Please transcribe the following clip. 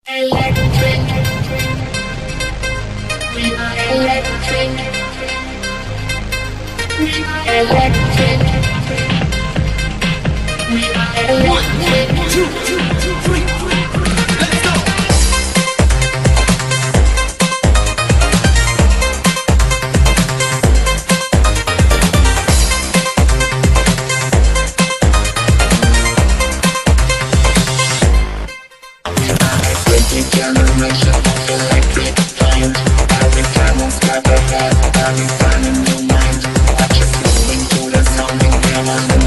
Electric, we are electric, we are electric, we are electric. 1, 2, 3, 4, let's go. Generation of electric giant. Every time on Skype, every time in your mind. Watch us moving to the sound and feel on the